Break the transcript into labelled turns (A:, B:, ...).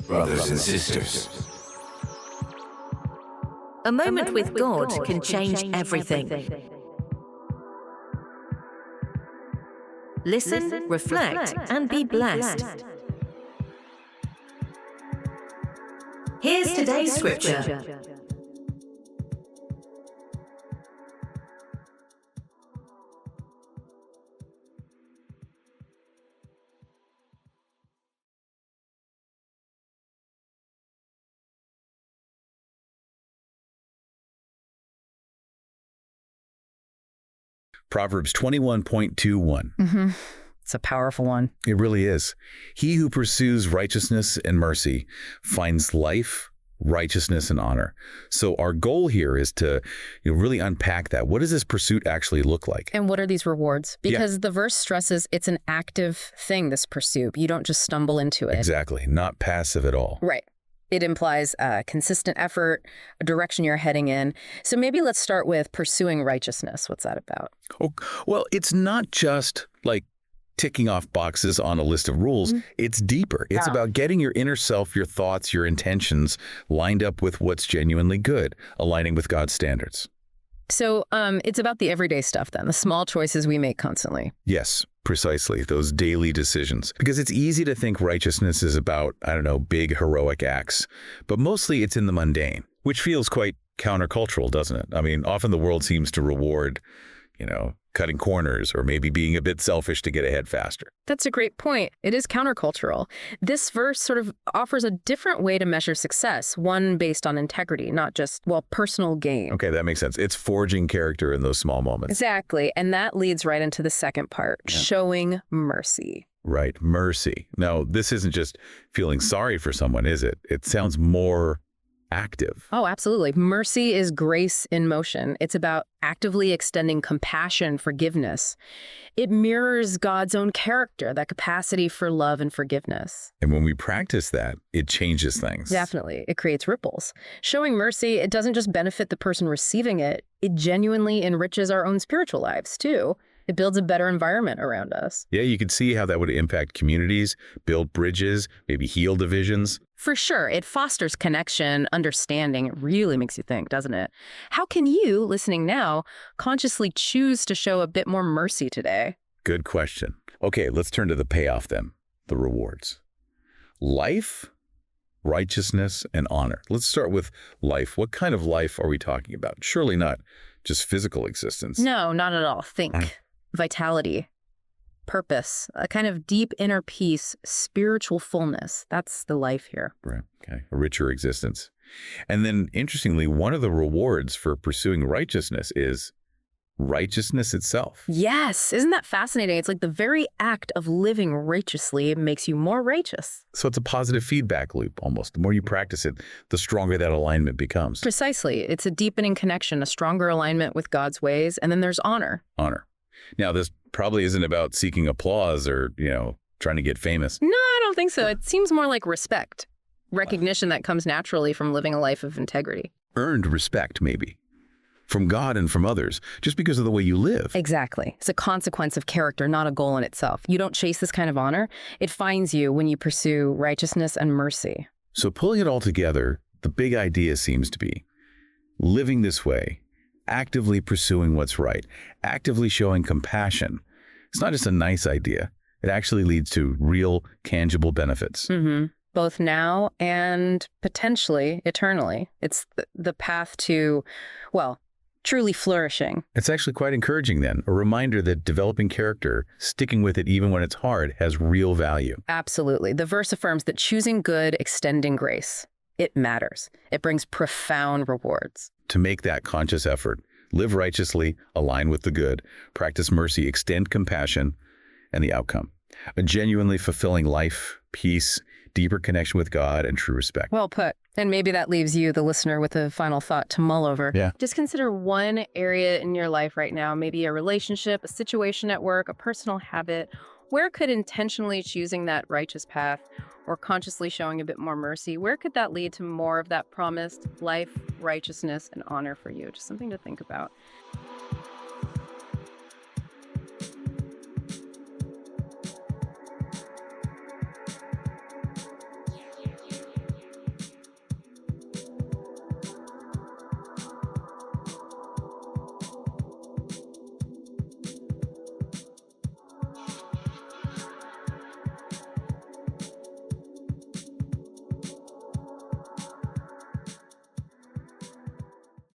A: brothers and sisters.
B: A moment with God can change everything. Listen, reflect, and be blessed. Here's today's scripture.
C: Proverbs 21.21.
D: It's a powerful one.
C: It really is. He who pursues righteousness and mercy finds life, righteousness, and honor. So our goal here is to really unpack that. What does this pursuit actually look like?
D: And what are these rewards? Because the verse stresses it's an active thing, this pursuit. You don't just stumble into it.
C: Exactly. Not passive at all.
D: Right. It implies consistent effort, a direction you're heading in. So maybe let's start with pursuing righteousness. What's that about?
C: Oh, well, it's not just like ticking off boxes on a list of rules. It's deeper. It's about getting your inner self, your thoughts, your intentions lined up with what's genuinely good, aligning with God's standards.
D: So it's about the everyday stuff then, the small choices we make constantly.
C: Yes, precisely. Those daily decisions. Because it's easy to think righteousness is about, big heroic acts, but mostly it's in the mundane, which feels quite countercultural, doesn't it? I mean, often the world seems to reward, cutting corners or maybe being a bit selfish to get ahead faster.
D: That's a great point. It is countercultural. This verse sort of offers a different way to measure success, one based on integrity, not just, personal gain.
C: Okay, that makes sense. It's forging character in those small moments.
D: Exactly. And that leads right into the second part, showing mercy.
C: Right, mercy. Now, this isn't just feeling sorry for someone, is it? It sounds more active.
D: Oh, absolutely. Mercy is grace in motion. It's about actively extending compassion, forgiveness. It mirrors God's own character, that capacity for love and forgiveness.
C: And when we practice that, it changes things.
D: Definitely. It creates ripples. Showing mercy, it doesn't just benefit the person receiving it, it genuinely enriches our own spiritual lives, too. It builds a better environment around us.
C: Yeah, you could see how that would impact communities, build bridges, maybe heal divisions.
D: For sure. It fosters connection, understanding. It really makes you think, doesn't it? How can you, listening now, consciously choose to show a bit more mercy today?
C: Good question. Okay, let's turn to the payoff then, the rewards. Life, righteousness, and honor. Let's start with life. What kind of life are we talking about? Surely not just physical existence.
D: No, not at all. Think. Vitality, purpose, a kind of deep inner peace, spiritual fullness. That's the life here.
C: Right. Okay. A richer existence. And then, interestingly, one of the rewards for pursuing righteousness is righteousness itself.
D: Yes. Isn't that fascinating? It's like the very act of living righteously makes you more righteous.
C: So it's a positive feedback loop almost. The more you practice it, the stronger that alignment becomes.
D: Precisely. It's a deepening connection, a stronger alignment with God's ways. And then there's honor.
C: Honor. Now, this probably isn't about seeking applause or, trying to get famous.
D: No, I don't think so. It seems more like respect, recognition that comes naturally from living a life of integrity.
C: Earned respect, maybe, from God and from others, just because of the way you live.
D: Exactly. It's a consequence of character, not a goal in itself. You don't chase this kind of honor. It finds you when you pursue righteousness and mercy.
C: So pulling it all together, the big idea seems to be living this way, actively pursuing what's right, actively showing compassion. It's not just a nice idea. It actually leads to real, tangible benefits.
D: Both now and potentially eternally. It's the path to, truly flourishing.
C: It's actually quite encouraging then, a reminder that developing character, sticking with it even when it's hard, has real value.
D: Absolutely. The verse affirms that choosing good, extending grace, it matters. It brings profound rewards.
C: To make that conscious effort, live righteously, align with the good, practice mercy, extend compassion, and the outcome. A genuinely fulfilling life, peace, deeper connection with God, and true respect.
D: Well put. And maybe that leaves you, the listener, with a final thought to mull over.
C: Yeah.
D: Just consider one area in your life right now, maybe a relationship, a situation at work, a personal habit. Where could intentionally choosing that righteous path or consciously showing a bit more mercy, where could that lead to more of that promised life, righteousness, and honor for you? Just something to think about.